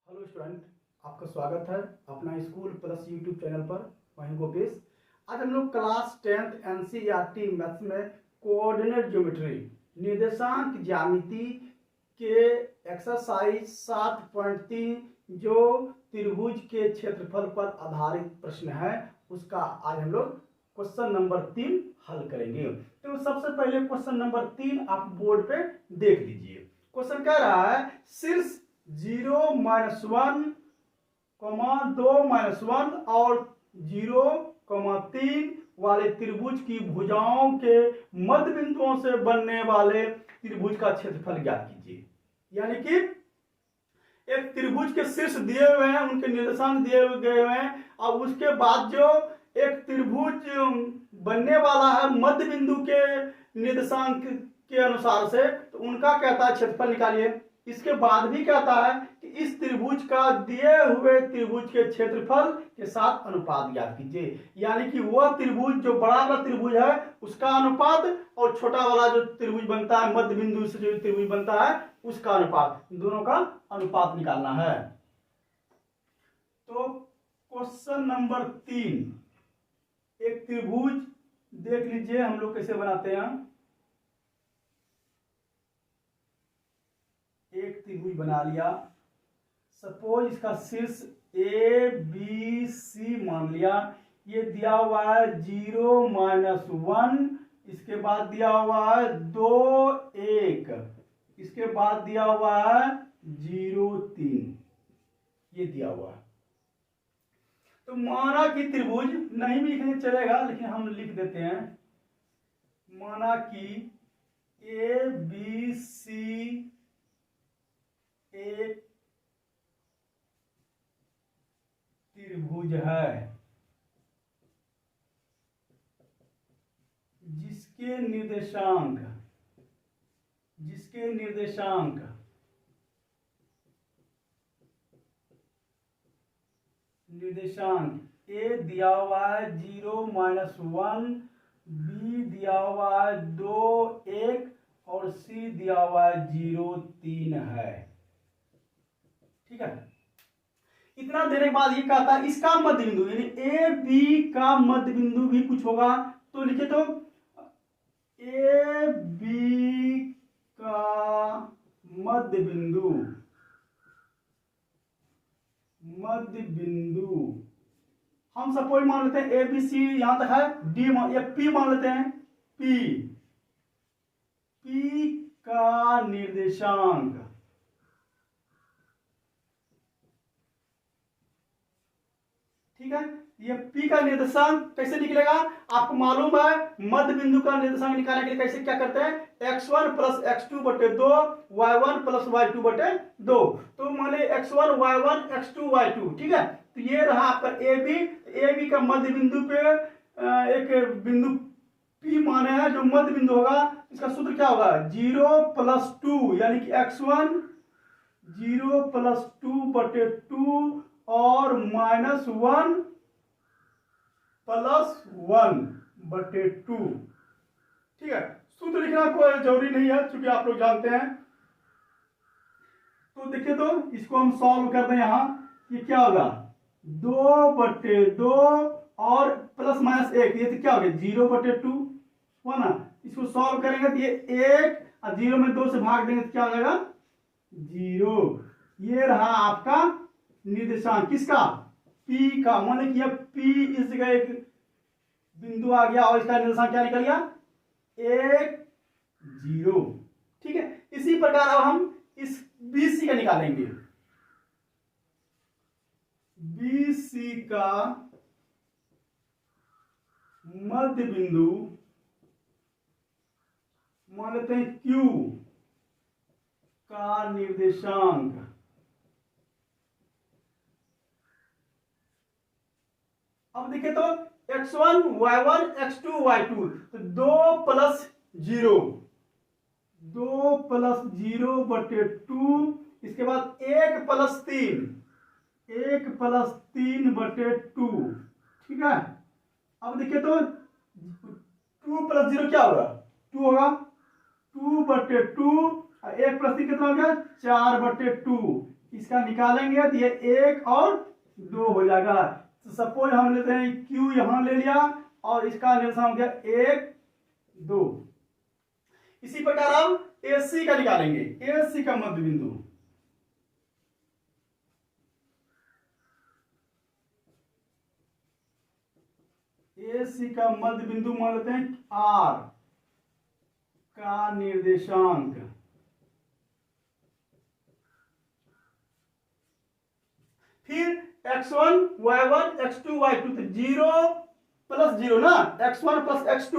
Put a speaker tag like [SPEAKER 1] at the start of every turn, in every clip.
[SPEAKER 1] Hello student, आपका स्वागत है अपना स्कूल प्लस यूट्यूब चैनल पर। मैं हूं गोपेश। आज हम लोग क्लास 10th एनसीईआरटी मैथ्स में कोऑर्डिनेट ज्योमेट्री निर्देशांक ज्यामिति के एक्सरसाइज 7.3 जो त्रिभुज के क्षेत्रफल पर आधारित प्रश्न है उसका आज हम लोग क्वेश्चन नंबर 3 हल करेंगे। तो सबसे पहले क्वेश्चन नंबर 3 आप बोर्ड पे देख लीजिए। क्वेश्चन कह रहा है शीर्ष 0-1, 2-1 और 0-3 वाले त्रिभुज की भुजाओं के मध्य बिंदुओं से बनने वाले त्रिभुज का क्षेत्रफल ज्ञात कीजिए। यानी कि एक त्रिभुज के शीर्ष दिए हुए हैं, उनके निर्देशांक दिए गए हुए हैं और उसके बाद जो एक त्रिभुज बनने वाला है मध्य बिंदु के निर्देशांक के अनुसार से, तो उनका कहता है क्षेत्रफल निकालिए। इसके बाद भी कहता है कि इस त्रिभुज का दिए हुए त्रिभुज के क्षेत्रफल के साथ अनुपात ज्ञात कीजिए। यानी कि वह त्रिभुज जो बड़ा वाला त्रिभुज है उसका अनुपात और छोटा वाला जो त्रिभुज बनता है मध्य बिंदु से जो त्रिभुज बनता है उसका अनुपात, दोनों का अनुपात निकालना है। तो क्वेश्चन नंबर 3, एक त्रिभुज देख लीजिए हम लोग कैसे बनाते हैं। एक त्रिभुज बना लिया। सपोज इसका शीर्ष ए बी सी मान लिया। ये दिया हुआ है 0-1, इसके बाद दिया हुआ है 2-1, इसके बाद दिया हुआ है 0-3, ये दिया हुआ है। तो माना कि त्रिभुज नहीं भी लिखने चलेगा लेकिन हम लिख देते हैं। माना कि ए बी सी एक त्रिभुज है जिसके निर्देशांक ए दिया हुआ है 0-1, बी दिया हुआ है 2-1 और सी दिया हुआ है 0-3 है। ठीक है, इतना देने के बाद ये कहता है इसका मध्य बिंदु यानी ए बी का मध्य बिंदु भी कुछ होगा। तो लिखे तो ए बी का मध्य बिंदु हम सपोज मान लेते हैं ए बी सी यहां तक है, डी या पी मान लेते हैं। पी का निर्देशांक ठीक है। ये P का निर्देशांक कैसे निकलेगा आपको मालूम है। मध्य बिंदु का निर्देशांक निकालने के लिए कैसे क्या करते हैं, x1 + x2 बटे 2, y1 + y2 बटे 2। तो मान लीजिए x1 y1 x2 y2, ठीक है। तो ये रहा आपका ए बी का मध्य बिंदु पे एक बिंदु P माने है जो मध्य बिंदु होगा। इसका सूत्र क्या होगा 0+2 यानी कि x1 0+2 बटे 2 और -1 + 1 बटे 2। ठीक है, सूत्र लिखना कोई जरूरी नहीं है क्योंकि आप लोग जानते हैं। तो देखिए, तो इसको हम सॉल्व कर दें। यहां ये क्या होगा 2/2 और +-1, ये तो क्या हो गया 0/2 हुआ ना। इसको सॉल्व करेंगे तो ये 1 और 0 में 2 से भाग देंगे तो क्या हो जाएगा 0। ये रहा आपका निर्देशांक किसका P का। माने कि P इस जगह एक बिंदु आ गया और इसका निर्देशांक क्या निकल गया 1 0। ठीक है, इसी प्रकार अब हम इस BC का निकालेंगे। BC का मध्य बिंदु मान लेते हैं Q का निर्देशांक अब देखिए तो x1 y1 x2 y2, तो 2 + 0 बटे 2, इसके बाद 1 + 3 बटे 2। ठीक है, अब देखिए तो 2 + 0 क्या होगा 2 होगा, 2/2 और 1 + 3 कितना हो गया 4/2। इसका निकालेंगे तो ये 1 और 2 हो जाएगा। तो सपोज हम लेते हैं Q यहां ले लिया और इसका निर्देशांक हो गया 1 2। इसी प्रकार हम AC का निकालेंगे, AC का मध्य बिंदु, AC का मध्य बिंदु मान लेते हैं R का निर्देशांक, फिर x1 y1 x2 y2, तो 0 प्लस 0 ना, x1 प्लस x2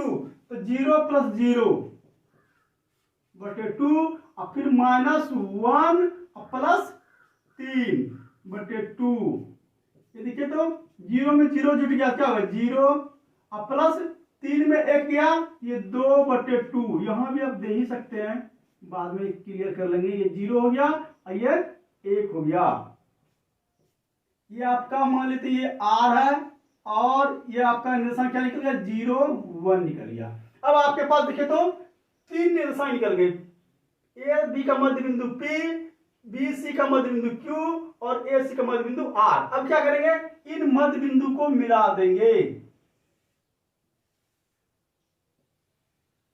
[SPEAKER 1] तो 0 प्लस 0 बटे 2 और फिर -1 प्लस 3 बटे 2। ये देखिए तो 0 में 0 जुट गया, क्या होगा 0 और प्लस 3 में 1 गया, ये 2 बटे 2। यहां भी आप दे ही सकते हैं, बाद में क्लियर कर लेंगे। ये 0 हो गया और ये 1 हो गया। ये आपका मान लेते ये R है और ये आपका निर्देशांक क्या निकल गया 0 1 निकल गया। अब आपके पास देखिए तो 3 निर्देशांक निकल गए, A B का मध्य बिंदु P, B C का मध्य बिंदु Q और A C का मध्य बिंदु R। अब क्या करेंगे, इन मध्य बिंदु को मिला देंगे,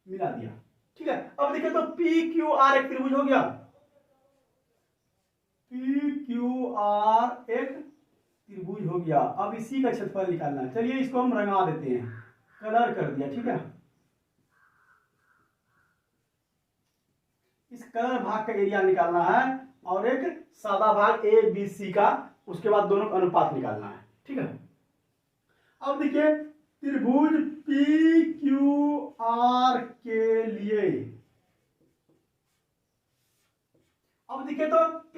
[SPEAKER 1] मिला दिया, ठीक है। अब देखिए तो PQR एक त्रिभुज हो गया, PQR एक त्रिभुज हो गया। अब इसी का क्षेत्रफल निकालना है। चलिए इसको हम रंगा देते हैं, कलर कर दिया, ठीक है। इस कलर भाग का एरिया निकालना है और एक सादा भाग ABC का, उसके बाद दोनों का अनुपात निकालना है, ठीक है। अब देखिए त्रिभुज PQR के लिए, अब देखिए तो P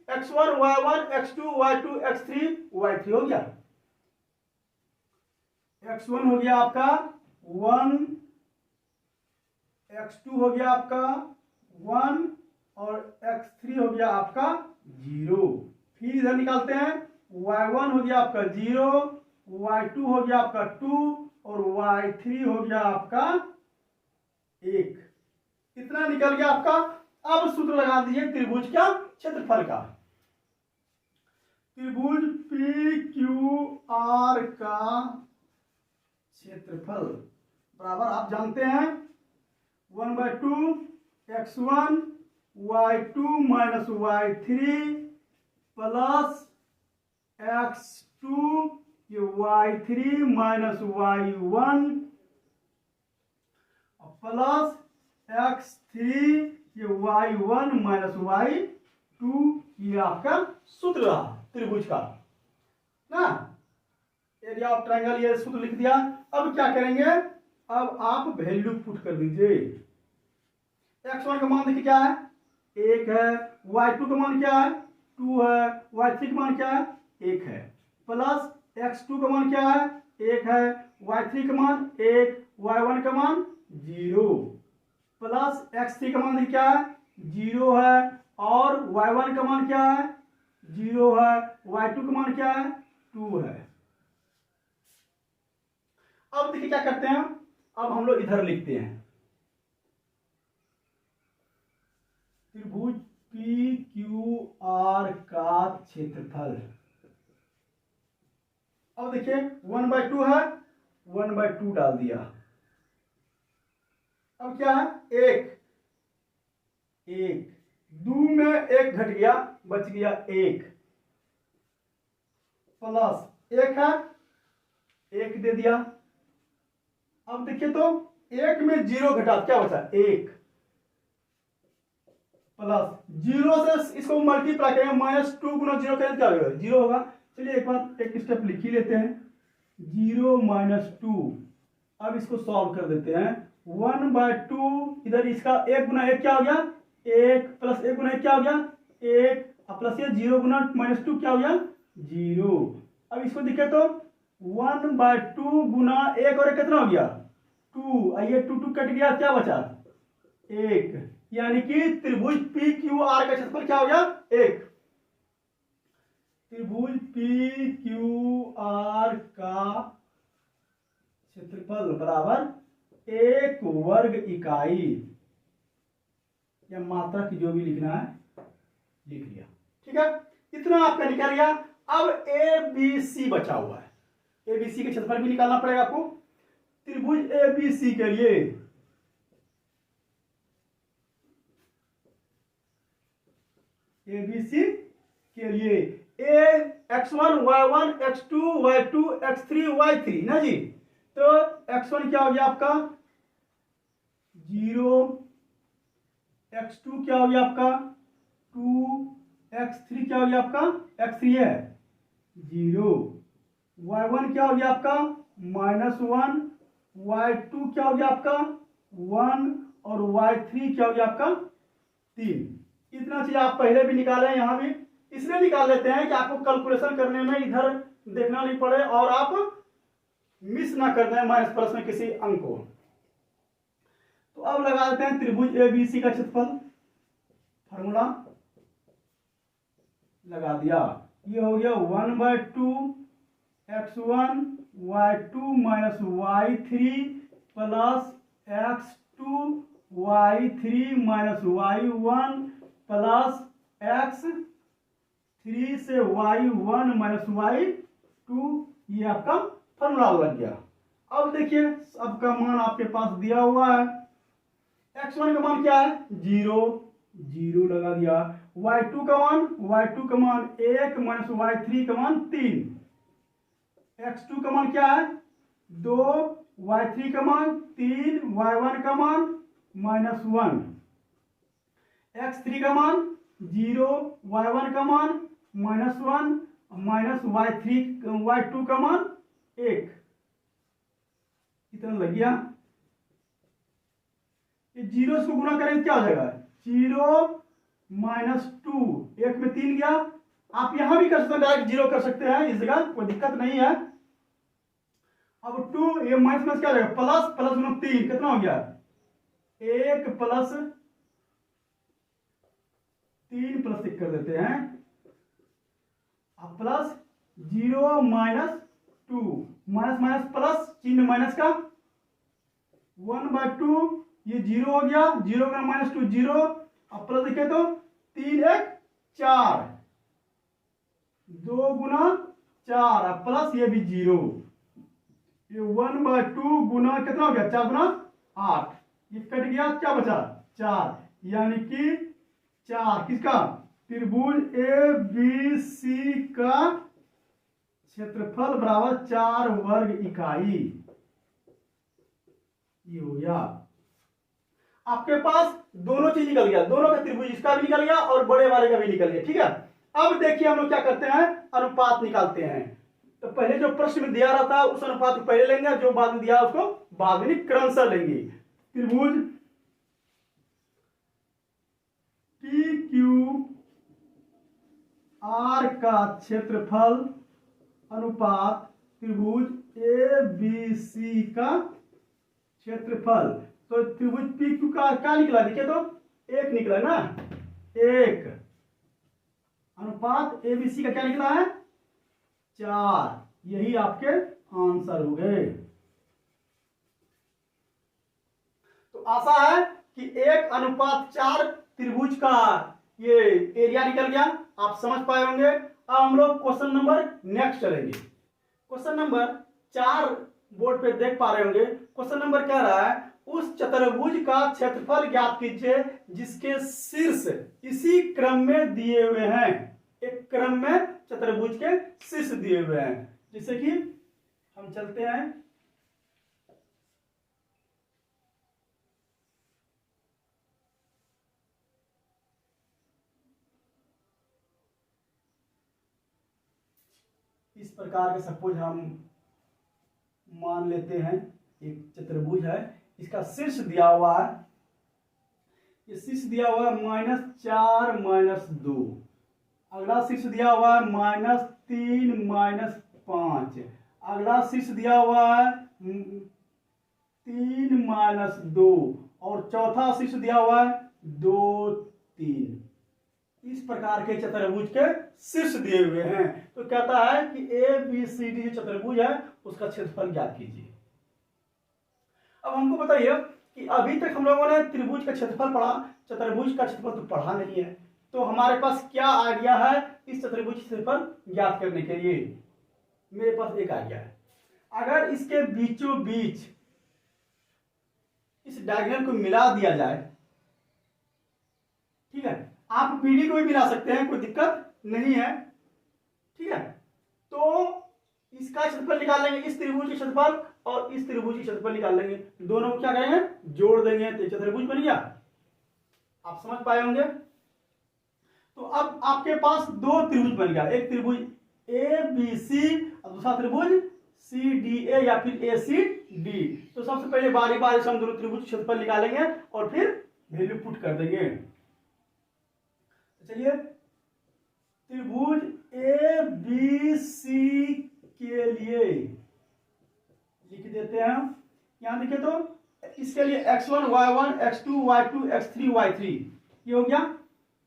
[SPEAKER 1] x1 y1 x2 y2 x3 y3 हो गया। x1 हो गया आपका 1, x2 हो गया आपका 1 और x3 हो गया आपका 0। फिर इधर निकालते हैं, y1 हो गया आपका 0, y2 हो गया आपका 2 और y3 हो गया आपका 1। इतना निकल गया आपका। अब सूत्र लगा दीजिए त्रिभुज का क्षेत्रफल का। त्रिभुज PQR का क्षेत्रफल बराबर आप जानते हैं 1/2 x1 y2 minus y3 plus x2 ये y3 minus y1 plus x3 ये y1 माइनस y2। ये आपका सूत्र रहा त्रिभुज का ना, एरिया ऑफ ट्रायंगल, ये सूत्र लिख दिया। अब क्या करेंगे, अब आप वैल्यू पुट कर दीजिए। x1 का मान देखिए क्या है 1 है, y2 का मान क्या है 2 है, y3 का मान क्या है 1 है, प्लस x2 का मान क्या है 1 है, y3 का मान 1, y1 का मान 0, प्लस x3 का मान क्या है 0 है और y1 का मान क्या है 0 है, y2 का मान क्या है 2 है। अब देखिए क्या करते हैं, अब हम लोग इधर लिखते हैं त्रिभुज PQR का क्षेत्रफल। अब देखिए 1/2 है, 1/2 डाल दिया। अब क्या है 1 2 में 1 घट गया, बच गया 1, प्लस 1 है 1 दे दिया। अब देखिए तो 1 में 0 घटा, क्या बचा 1, प्लस 0 से इसको मल्टीप्लाई करेंगे, -2 गुना 0 करेंगे क्या होगा 0 होगा। चलिए एक बार एक स्टेप लिख ही लेते हैं, 0 - 2। अब इसको सॉल्व कर देते हैं, 1/2 इधर इसका 1 गुना 1 क्या हो गया 1, प्लस 1 गुना 1 क्या हो गया 1, प्लस ये 0 गुना -2 क्या हो गया 0। अब इसको देखें तो 1/2 गुना 1 और 1 कितना हो गया 2, ये 2 कट गया, क्या बचा 1, यानी कि त्रिभुज PQR का क्षेत्रफल क्या हो गया 1। त्रिभुज PQR का क्षेत्रफल बराबर 1 वर्ग इकाई, या मात्रक जो भी लिखना है लिख लिया, ठीक है, इतना आपका निकल गया। अब ए बी सी बचा हुआ है, ए बी सी के क्षेत्रफल भी निकालना पड़ेगा आपको। त्रिभुज ए बी सी के लिए एबीसी के लिए ए x1 y1 x2 y2 x3 y3 ना जी। तो x1 क्या हो गया आपका 0, x2 क्या हो गया आपका 2, x3 क्या हो गया आपका x3 है 0, y1 क्या हो गया आपका -1, y2 क्या हो गया आपका 1 और y3 क्या हो गया आपका 3। इतना चीज आप पहले भी निकाले, यहां भी इसलिए निकाल लेते हैं कि आपको कैलकुलेशन करने में इधर देखना नहीं पड़े और आप मिस ना कर दें माइनस प्लस में किसी अंक को। तो अब लगा देते हैं त्रिभुज एबीसी का क्षेत्रफल, फार्मूला लगा दिया। ये हो गया 1/2 x1 y2 minus y3 plus x2 y3 minus y1 plus x3 से y1 माइनस y2, ये आपका फॉर्मूला लग गया। अब देखिए अब का मान आपके पास दिया हुआ है, x1 का मान क्या है 0, 0 लगा दिया। y2 का मान 1 माइनस y3 का मान 3, x2 का मान क्या है 2, y3 का मान 3, y1 का मान -1, x3 का मान 0, y1 का मान -1 माइनस y2 का मान 1, कितना लग गया। ये 0 से गुना करेंगे क्या हो जाएगा 0 -2, 1 में 3 गया। आप यहां भी कर सकते हैं, डायरेक्ट 0 कर सकते हैं, इस जगह कोई दिक्कत नहीं है। अब 2 ये माइनस क्या हो जाएगा प्लस, प्लस 3 कितना हो गया 1 प्लस 3 प्लस 1 कर देते हैं, अब प्लस 0 -2, माइनस माइनस प्लस, चिन्ह माइनस का 1/2, ये 0 हो गया, 0 का -2 0, अब प्लस देखे तो 3 1 4, 2 गुना 4, अब प्लस ये भी 0, ये 1/2 गुना कितना हो गया 4 गुना 8, ये कट गया, क्या बचा 4, यानी कि 4 किसका त्रिभुज ए बी सी का क्षेत्रफल बराबर 4 वर्ग इकाई। ये हो गया आपके पास, दोनों चीज निकल गया, दोनों का त्रिभुज, इसका भी निकल गया और बड़े वाले का भी निकल गया। ठीक है, अब देखिए हम लोग क्या करते हैं, अनुपात निकालते हैं। तो पहले जो प्रश्न में दिया रहता है उस अनुपात को पहले लेंगे, जो बाद में दिया उसको बाद में क्रमशः लेंगे। त्रिभुज पी क्यू आर का क्षेत्रफल अनुपात त्रिभुज ए बी सी का क्षेत्रफल। तो त्रिभुज पी क्यू का क्या निकला, देखिए तो 1 निकला ना, 1 अनुपात ए बी सी का क्या निकला है 4, यही आपके आंसर हो गए। तो आशा है कि 1:4 त्रिभुज का ये एरिया निकल गया, आप समझ पाए होंगे। अब हम लोग क्वेश्चन नंबर नेक्स्ट चलेंगे। क्वेश्चन नंबर 4 बोर्ड पे देख पा रहे होंगे। क्वेश्चन नंबर कह रहा है उस चतुर्भुज का क्षेत्रफल ज्ञात कीजिए जिसके शीर्ष इसी क्रम में दिए हुए हैं। एक क्रम में चतुर्भुज के शीर्ष दिए हुए हैं, जैसे कि हम चलते हैं, इस प्रकार के सपोज हम मान लेते हैं एक चतुर्भुज है, इसका शीर्ष दिया हुआ है, ये शीर्ष दिया हुआ है -4 -2, अगला शीर्ष दिया हुआ है -3 -5, अगला शीर्ष दिया हुआ है 3 -2 और चौथा शीर्ष दिया हुआ है 2 3। इस प्रकार के चतुर्भुज के शीर्ष दिए हुए हैं। तो कहता है कि ए बी सी डी जो चतुर्भुज है उसका क्षेत्रफल ज्ञात कीजिए। अब हमको बताइए कि अभी तक हम लोगों ने त्रिभुज का क्षेत्रफल पढ़ा, चतुर्भुज का क्षेत्रफल तो पढ़ा नहीं है। तो हमारे पास क्या आइडिया है इस चतुर्भुज के क्षेत्रफल ज्ञात करने के लिए? मेरे पास एक आइडिया है। अगर इसके बीचों बीच इस डायगोनल को मिला दिया जाए, ठीक है, आप बीडी को भी मिला सकते हैं, कोई दिक्कत नहीं है, ठीक है। तो इसका क्षेत्रफल निकाल लेंगे, इस त्रिभुज के क्षेत्रफल और इस त्रिभुज के क्षेत्रफल निकाल लेंगे, दोनों को क्या करेंगे, जोड़ देंगे, तो चतुर्भुज बन गया। आप समझ पाए होंगे। तो अब आपके पास दो त्रिभुज बन गया, एक त्रिभुज ए बी सी और दूसरा त्रिभुज सी डी ए या फिर ए सी डी। तो सबसे पहले बारी बारी से हम दोनों त्रिभुज क्षेत्रफल निकालेंगे और फिर वैल्यू पुट कर देंगे। तो चलिए, त्रिभुज ए बी सी के लिए लिख देते हैं। यहां देखिए, तो इसके लिए x1 y1 x2 y2 x3 y3 ये हो गया।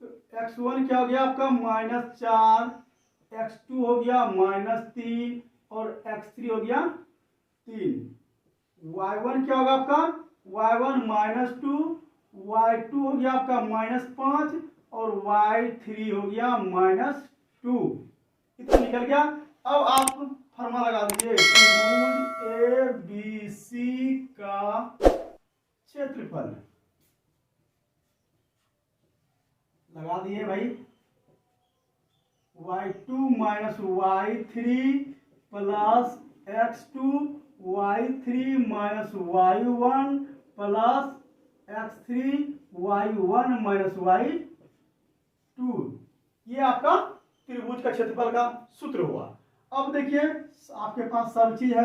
[SPEAKER 1] तो x1 क्या हो गया आपका -4, x2 हो गया -3 और x3 हो गया 3। y1 क्या होगा आपका y1 -2, y2 हो गया आपका -5 और y3 हो गया -2। इतना निकल गया। अब आप फॉर्मूला लगा दीजिए, त्रिभुज ए बी सी का क्षेत्रफल लगा दिए भाई, y2 y3 plus x2 y3 y1 plus x3 y1 y2। ये आपका त्रिभुज का क्षेत्रफल का सूत्र हुआ। अब देखिए, आपके पास सब चीज है।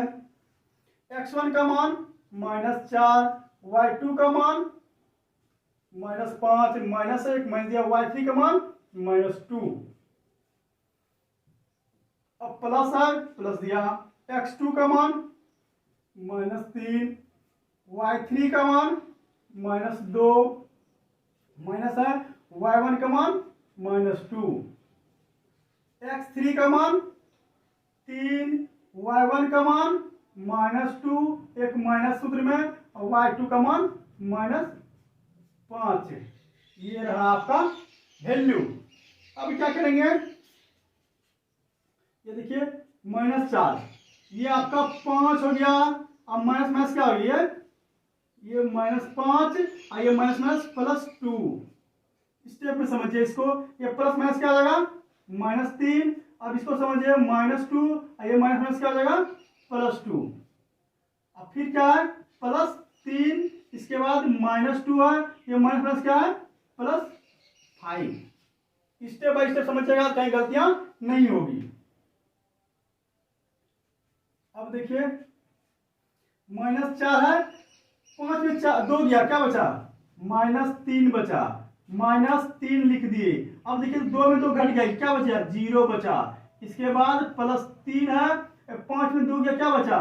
[SPEAKER 1] x1 का मान -4, y2 का मान -5 -1 मान दिया, y3 का मान -2। अब प्लस है, प्लस दिया, x2 का मान -3, y3 का मान -2, माइनस है y1 का मान -2, x3 का मान 3, y1 का मान -2, एक माइनस सूत्र में, और y2 का मान -5। ये रहा आपका वैल्यू। अब क्या करेंगे, ये देखिए -4, ये आपका 5 हो गया। अब माइनस माइनस क्या हो गया, ये -5 और ये माइनस +2। स्टेप में समझिए इसको, ये प्लस माइनस क्या हो जाएगा -3। अब इसको समझिए -2 और ये माइनस क्या हो जाएगा +2। अब फिर क्या है +3, इसके बाद -2 है, ये माइनस क्या है +5। स्टेप बाय स्टेप समझिएगा, कहीं गलतियां नहीं होगी। अब देखिए -4 है, 5 में 2 गया, क्या बचा -3 बचा, -3 लिख दिए। अब देखिए 2 में 2 घट गया, क्या बचा 0 बचा। इसके बाद +3 है, 5 में 2 गया, क्या बचा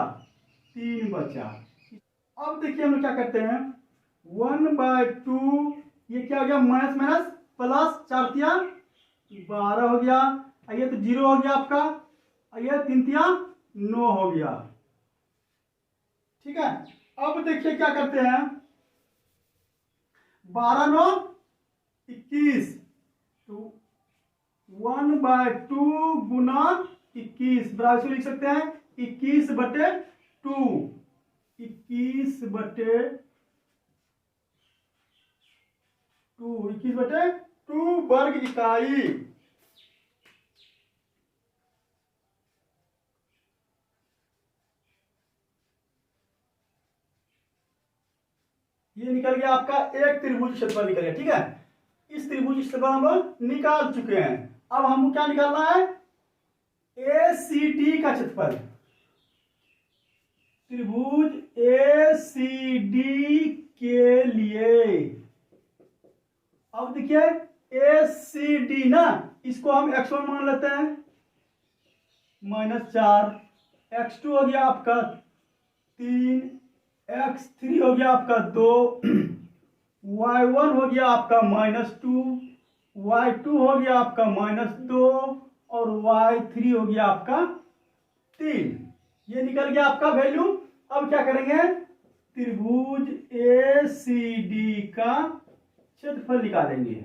[SPEAKER 1] 3 बचा। अब देखिए हम लोग क्या करते हैं, 1/2, ये क्या हो गया माइनस माइनस प्लस, 4 तिया 12 हो गया, ये तो 0 हो गया आपका, ये 3 तिया 9 हो गया। ठीक है, अब देखिए क्या करते हैं, 12 9 21, तो 1/2 गुना 21 बराबर से लिख सकते हैं 21/2, 21/2 वर्ग इकाई। ये निकल गया आपका एक त्रिभुज क्षेत्रफल निकल गया। ठीक है, इस त्रिभुज क्षेत्रफल हम लोग निकाल चुके हैं। अब हमको क्या निकालना है, ACD का क्षेत्रफल। त्रिभुज ACD के लिए अब देखिए ACD ना, इसको हम x1 मान लेते हैं -4, x2 हो गया आपका 3, x3 हो गया आपका 2, y1 हो गया आपका -2, y2 हो गया आपका -2 और y3 हो गया आपका 3। ये निकल गया आपका वैल्यू। अब क्या करेंगे, त्रिभुज ACD का क्षेत्रफल निकालेंगे।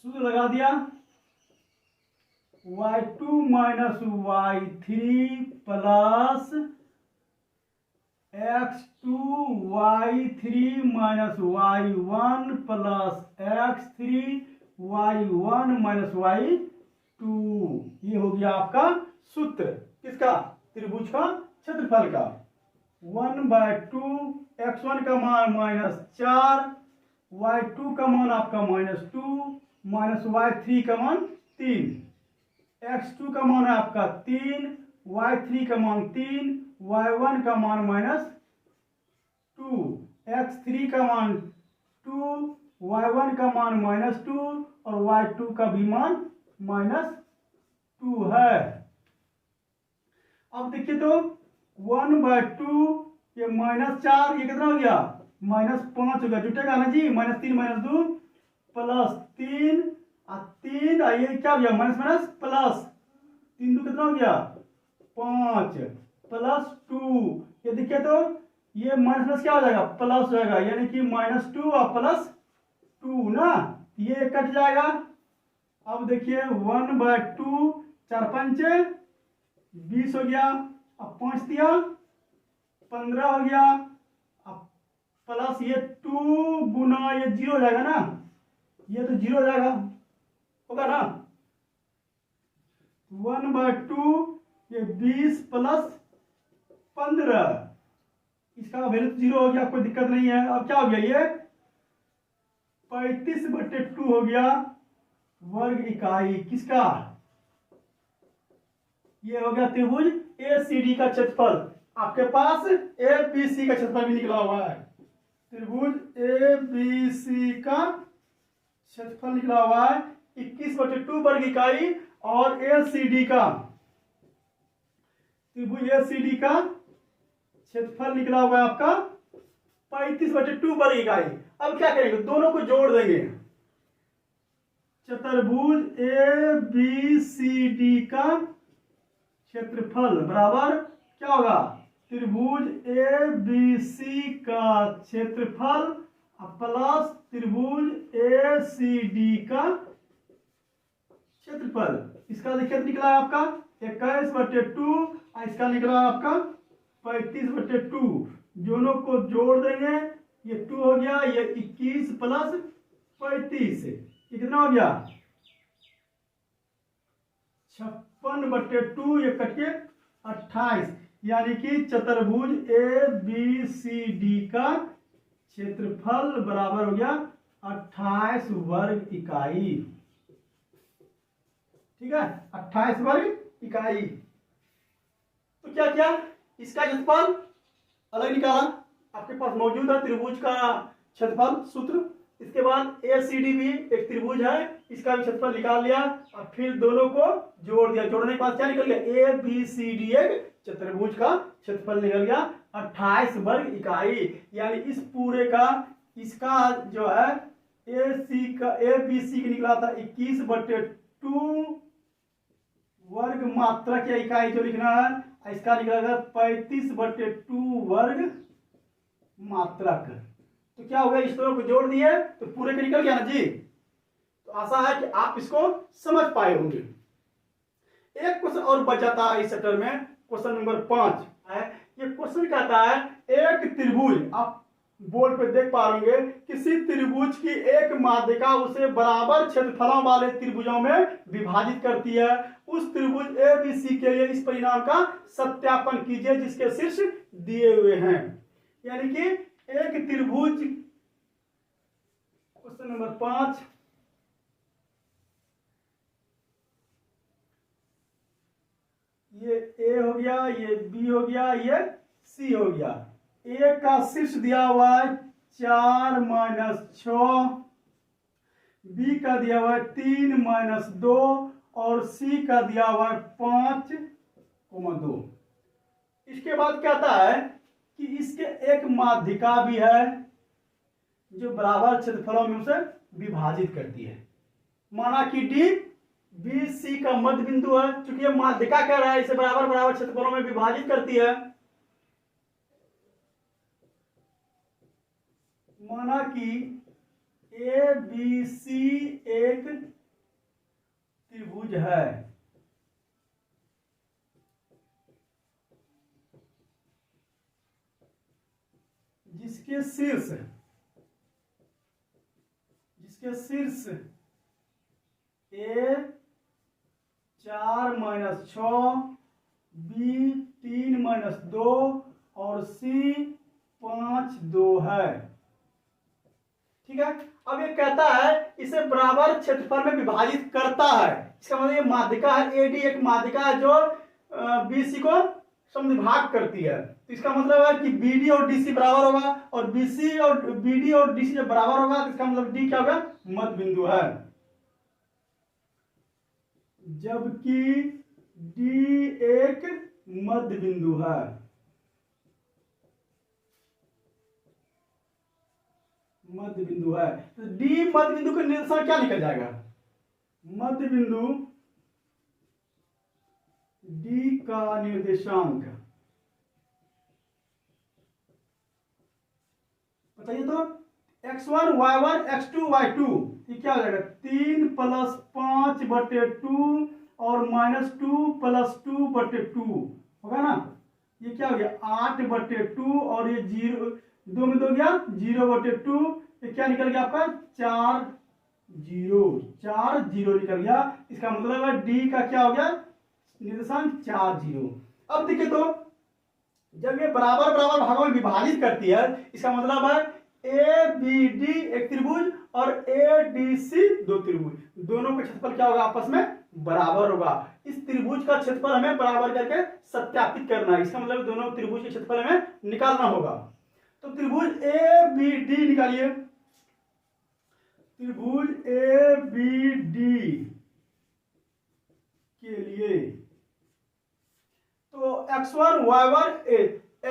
[SPEAKER 1] सूत्र लगा दिया, y2 minus y3 plus x2 y3 minus y1 plus x3 y1 minus y2। ये हो गया आपका सूत्र किसका? त्रिभुज का क्षेत्रफल का। 1/2 x1 का मान -4, y2 का मान आपका -2 माइनस y3 का मान 3, x2 का मान है आपका 3, y3 का मान 3, y1 का मान -2, x3 का मान 2, y1 का मान -2 और y2 का भी मान -2 है। अब देखिए तो 1/2 ये -4, ये कितना हो गया? -5 हो गया, जुटेगा ना जी, -3 -2 +3 और 3, ये क्या हो गया? माइनस माइनस प्लस, 3 2 कितना हो गया? 5 +2, ये देखिए तो ये माइनस क्या हो जाएगा? प्लस हो जाएगा, यानी कि -2 और +2 ना, ये कट जाएगा। अब देखिए 1/2, 4 5 20 हो गया, अब 5 दिया 15 हो गया, अब प्लस ये 2 गुना ये 0 हो जाएगा ना, ये तो 0 हो जाएगा, होगा ना। 1/2 ये 20 प्लस 15, इसका वैल्यू 0 हो गया, कोई दिक्कत नहीं है। अब क्या हो गया? ये 35/2 हो गया वर्ग इकाई किसका? ये हो गया त्रिभुज ACD का क्षेत्रफल। आपके पास ABC का क्षेत्रफल भी निकला हुआ है, त्रिभुज ABC का क्षेत्रफल निकला हुआ है 21/2 वर्ग इकाई, और ACD का, त्रिभुज ACD का क्षेत्रफल निकला हुआ है आपका 35/2 वर्ग इकाई। अब क्या करेंगे? दोनों को जोड़ देंगे। चतुर्भुज ABCD का क्षेत्रफल बराबर क्या होगा? त्रिभुज ABC का क्षेत्रफल प्लस त्रिभुज ACD का क्षेत्रफल। इसका देखिए निकला है आपका 21/2, इसका निकला है आपका 35/2। दोनों को जोड़ देंगे, ये 2 हो गया, ये 21 प्लस 35, ये कितना हो गया? 56/2, ये कट के 28, यानी कि चतुर्भुज ABCD का क्षेत्रफल बराबर हो गया 28 वर्ग इकाई। ठीक है, 28 वर्ग इकाई। तो क्या किया? इसका क्षेत्रफल अलग निकाला, आपके पास मौजूद है त्रिभुज का क्षेत्रफल सूत्र। इसके बाद ACD भी एक त्रिभुज है, इसका भी क्षेत्रफल निकाल लिया, और फिर दोनों को जोड़ दिया। जोड़ने के बाद क्या निकल गया? ABCD एक चतुर्भुज का क्षेत्रफल निकल गया 28 वर्ग इकाई। यानी इस पूरे का, इसका जो है ABC का निकला था 21/2 वर्ग मात्रक या इकाई जो लिखना है, इसका निकलेगा 35/2 वर्ग मात्रक। तो क्या हो गया? इस दोनों को जोड़ दिए तो पूरे का निकल गया ना जी। तो आशा है कि आप इसको समझ पाए होंगे। एक क्वेश्चन और बच जाता है इस चैप्टर में, क्वेश्चन नंबर 5 है। ये क्वेश्चन कहता है एक त्रिभुज, आप बोर्ड पे देख पा रहे होंगे, किसी त्रिभुज की एक माध्यिका उसे बराबर क्षेत्रफलों वाले त्रिभुजों में विभाजित करती है। उस त्रिभुज ABC के लिए इस परिणाम का सत्यापन कीजिए जिसके शीर्ष दिए हुए हैं। यानी कि एक त्रिभुज, क्वेश्चन नंबर 5, ये A हो गया, ये B हो गया, ये C हो गया। A का शीर्ष दिया हुआ है 4 - 6, B का दिया हुआ है 3 - 2 और C का दिया हुआ है 5,2। इसके बाद कहता है कि इसके एक माध्यिका भी है जो बराबर क्षेत्रफलों में उसे विभाजित करती है। माना कि D BC का मध्य बिंदु है, चूंकि ये माध्यिका कह रहा है इसे बराबर बराबर क्षेत्रफलों में विभाजित करती है। माना कि ABC एक त्रिभुज है जिसके शीर्ष ए 4 - 6, बी 3 - 2 और सी 5 2 है। ठीक है, अब ये कहता है इसे बराबर क्षेत्रफल में विभाजित करता है। इसका मतलब ये माध्यिका है, एडी एक माध्यिका है जो बीसी को समविभाग करती है। तो इसका मतलब है कि बीडी और डीसी बराबर होगा, और बीसी और बीडी और डीसी जब बराबर होगा तो इसका मतलब डी क्या होगा, मध्य बिंदु है। जबकि डी एक मध्य बिंदु है। मध्य बिंदु है तो डी मध्य बिंदु का निर्देशांक क्या निकल जाएगा, मध्य बिंदु डी का निर्देशांक बताइए तो x1 y1 x2 y2 ये क्या हो जाएगा, 3 + 5/2 और -2 + 2/2 होगा ना। ये क्या हो गया 8/2 और ये 0 2 में 2 गया 0/2, ये क्या निकल गया आपका 4 0 निकल गया। इसका मतलब है डी का क्या हो गया निर्देशांक 4 0। अब देखिए तो जब ये बराबर बराबर भागों में विभाजित करती है इसका मतलब है ए बी डी एक त्रिभुज और ए डी सी दो त्रिभुज, दोनों का क्षेत्रफल क्या होगा आपस में बराबर होगा। इस त्रिभुज का क्षेत्रफल हमें बराबर करके सत्यापित करना है। इसका मतलब दोनों त्रिभुज के क्षेत्रफल हमें निकालना होगा। तो त्रिभुज ए बी डी निकालिए। त्रिभुज ए बी डी के लिए तो x1 y1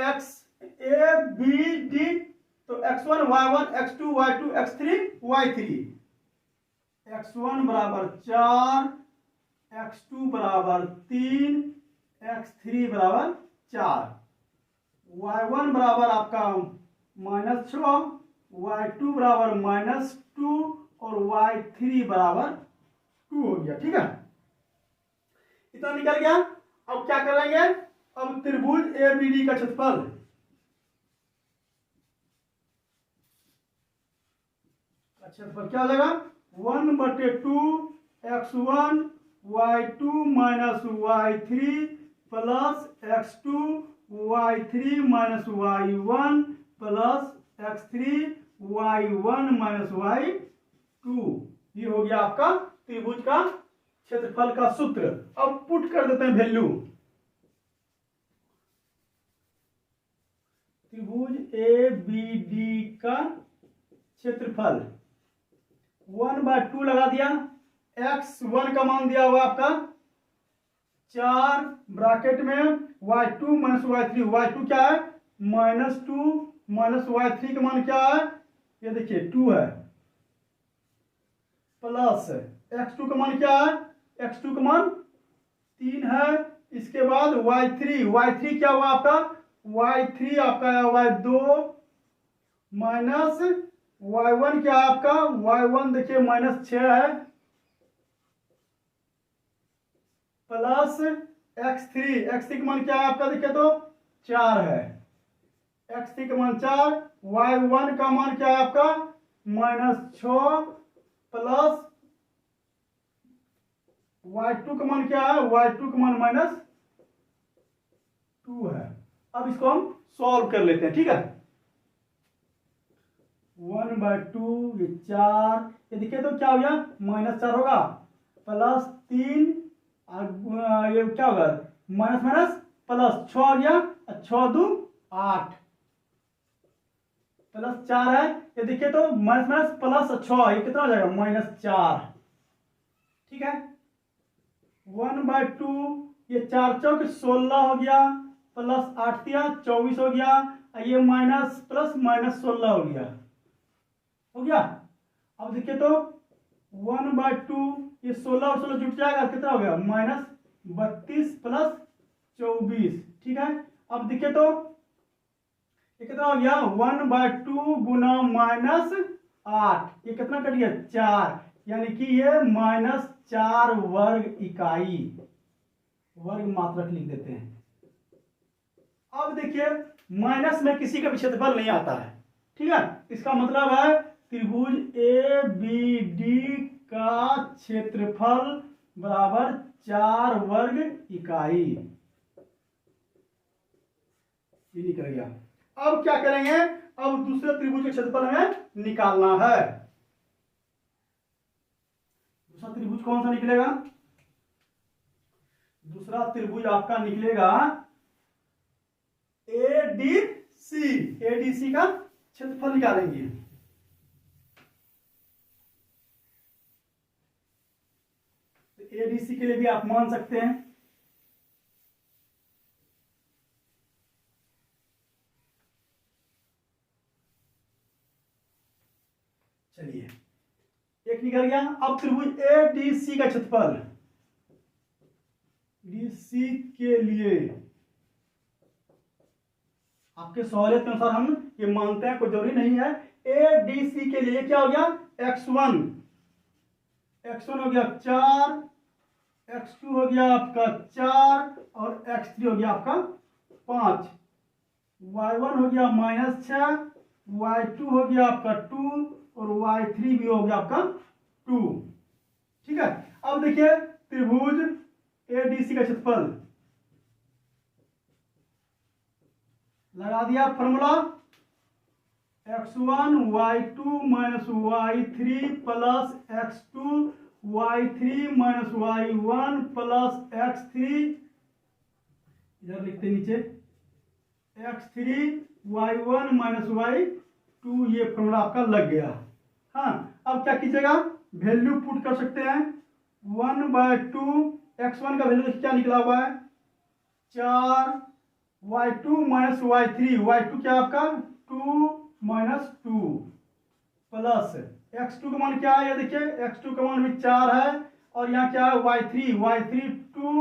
[SPEAKER 1] x A B D तो x1 y1 x2 y2 x3 y3, x1 बराबर 4, x2 बराबर 3, x3 बराबर 4, y1 बराबर आपका -6, y2 बराबर -2 और y3 बराबर 2 हो गया। ठीक है, इतना निकल गया। अब क्या करेंगे, अब त्रिभुज ए बी डी का क्षेत्रफल क्या हो जाएगा 1/2 x1 y2 - y3 plus x2 y3 - y1 plus x3 y1 - y2। ये हो गया आपका त्रिभुज का क्षेत्रफल का सूत्र। अब पुट कर देते हैं वैल्यू। त्रिभुज ए बी डी का क्षेत्रफल 1/2 लगा दिया, x1 का मान दिया हुआ आपका 4 ब्रैकेट में y2 - y3, y2 क्या है -2 y3 का मान क्या है ये देखिए 2 है, प्लस x2 का मान क्या है, x2 का मान 3 है। इसके बाद y3 क्या हुआ आपका, y3 आपका आया हुआ है 2 माइनस y1 क्या है आपका, y1 देखिए -6 है, प्लस x3 का मान क्या है आपका देखिए तो 4 है, x3 का मान 4, y1 का मान क्या है आपका -6 प्लस y2 का मान क्या है, y2 का मान -2 है। अब इसको हम सॉल्व कर लेते हैं। ठीक है, 1/2 ये 4, ये देखिए तो क्या हो गया -4 होगा, प्लस 3 ये क्या होगा माइनस प्लस 6 आ गया, 6 2 8 प्लस 4 है, ये देखिए तो माइनस प्लस 6 ये कितना हो जाएगा -4। ठीक है, 1/2 ये 4 चौक 16 हो गया, प्लस 8 दिया 24 हो गया, ये माइनस प्लस -16 हो गया। अब देखिए तो 1/2 ये 16 और 16 जुट जाएगा कितना हो गया -32 प्लस 24। ठीक है, अब देखिए तो ये कितना हो गया 1/2 गुना -8 ये कितना कट गया 4, यानी कि ये 4 वर्ग इकाई, वर्ग मात्रक लिख देते हैं। अब देखिए माइनस में किसी का भी क्षेत्रफल नहीं आता है, ठीक है। इसका मतलब है त्रिभुज ए बी डी का क्षेत्रफल बराबर 4 वर्ग इकाई, ये निकल गया। अब क्या करेंगे, अब दूसरे त्रिभुज का क्षेत्रफल हमें निकालना है। दूसरा त्रिभुज कौन सा निकलेगा, दूसरा त्रिभुज आपका निकलेगा एडीसी। एडीसी का क्षेत्रफल निकालेंगे। एडीसी के लिए भी आप मान सकते हैं, चलिए एक निकल गया। अब त्रिभुज एडीसी का क्षेत्रफल, डीसी के लिए आपके सहूलियत के अनुसार हम ये मानते हैं, कोई जरूरी नहीं है। एडीसी के लिए क्या हो गया, x1 हो गया 4, x2 हो गया आपका 4 और x3 हो गया आपका 5, y1 हो गया -6, y2 हो गया आपका 2 और y3 भी हो गया आपका 2, ठीक है। अब देखिए त्रिभुज एडीसी का क्षेत्रफल लगा दिया formula, x1 y2 y3 plus x2 y3 y1 plus x3, इधर लिखते नीचे x3 y1 y2, ये फॉर्मूला आपका लग गया। हाँ, अब क्या कीजिएगा, वैल्यू पुट कर सकते हैं। 1/2 x1 का वैल्यू क्या निकला हुआ है 4, y2 y3, y2 क्या आपका 2 -2 प्लस x2 का मान क्या है, ये देखिए x2 का मान भी 4 है, और यहाँ क्या है y3 2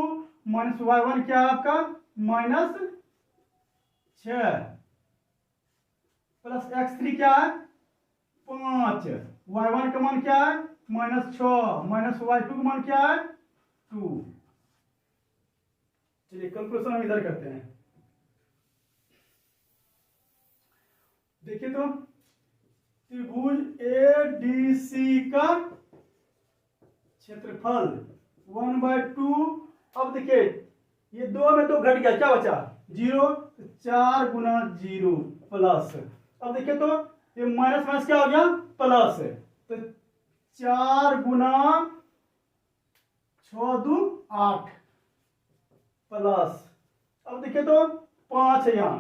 [SPEAKER 1] y1 क्या है आपका -6 प्लस x3 क्या है 5, y1 का मान क्या है -6 y2 का मान क्या है 2। चलिए कैलकुलेशन हम इधर करते हैं। देखिए तो त्रिभुज एडीसी का क्षेत्रफल 1/2। अब देखिए ये 2 में 2 घट गया, क्या बचा 0, 4 गुना 0 प्लस, अब देखिए तो ये माइनस माइनस क्या हो गया प्लस, तो 4 गुना 6 2 8 प्लस, अब देखिए तो 5 है यहाँ,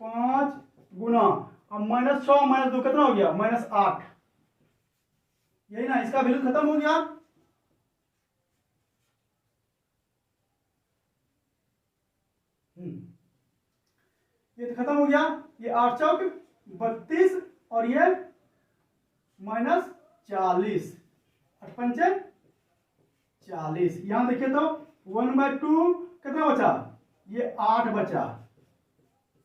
[SPEAKER 1] 5 गुना, अब -6 -2 कितना हो गया -8, यही ना, इसका वैल्यू खत्म हो गया। ये तो खत्म हो गया, ये 8 चौक 32 और ये -40, 8 पंचे 40। यहां देखिए तो 1/2 कितना बचा, ये 8 बचा,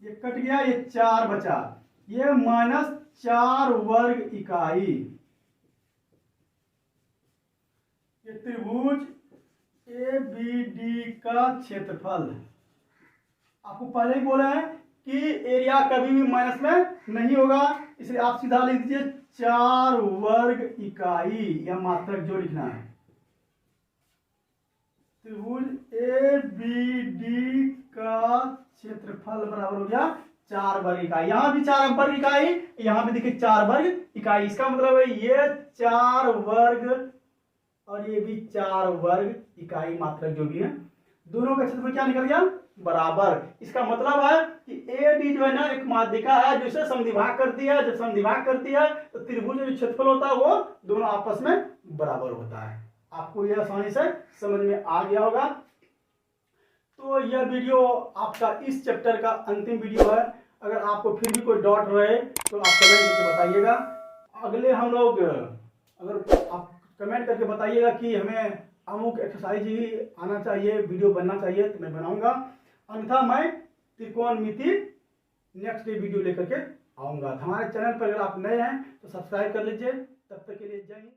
[SPEAKER 1] ये कट गया, ये 4 बचा, ये -4 वर्ग इकाई। ये त्रिभुज एबीडी का क्षेत्रफल, आपको पहले ही बोला है कि एरिया कभी भी माइनस में नहीं होगा, इसलिए आप सीधा लिख दीजिए 4 वर्ग इकाई, या मात्रक जो लिखना है। त्रिभुज एबीडी का क्षेत्रफल बराबर हो गया 4 वर्ग इकाई। यहां भी 4 वर्ग इकाई, यहां भी देखिए 4 वर्ग इकाई, इसका मतलब है ये 4 वर्ग और ये भी 4 वर्ग इकाई मात्रक जो भी है, दोनों का क्षेत्रफल क्या निकल गया बराबर। इसका मतलब है कि एडी जो है ना एक माध्यिका है जो इसे समद्विभाग करती है, जब समद्विभाग करती है तो त्रिभुज में जो क्षेत्रफल होता है वो दोनों आपस में बराबर होता है। आपको यह आसानी से समझ में आ गया होगा। तो यह वीडियो आपका इस चैप्टर का अंतिम वीडियो है। अगर आपको फिर भी कोई डाउट रहे तो आप कमेंट करके बताइएगा। अगले हम लोग, अगर आप कमेंट करके बताइएगा कि हमें अमुक एक्सरसाइज ही आना चाहिए, वीडियो बनना चाहिए, तो मैं बनाऊंगा, अन्यथा मैं त्रिकोणमिति नेक्स्ट डे वीडियो लेकर के आऊंगा। हमारे चैनल पर अगर आप नए हैं तो सब्सक्राइब कर लीजिए। तब तक के लिए जय हिंद।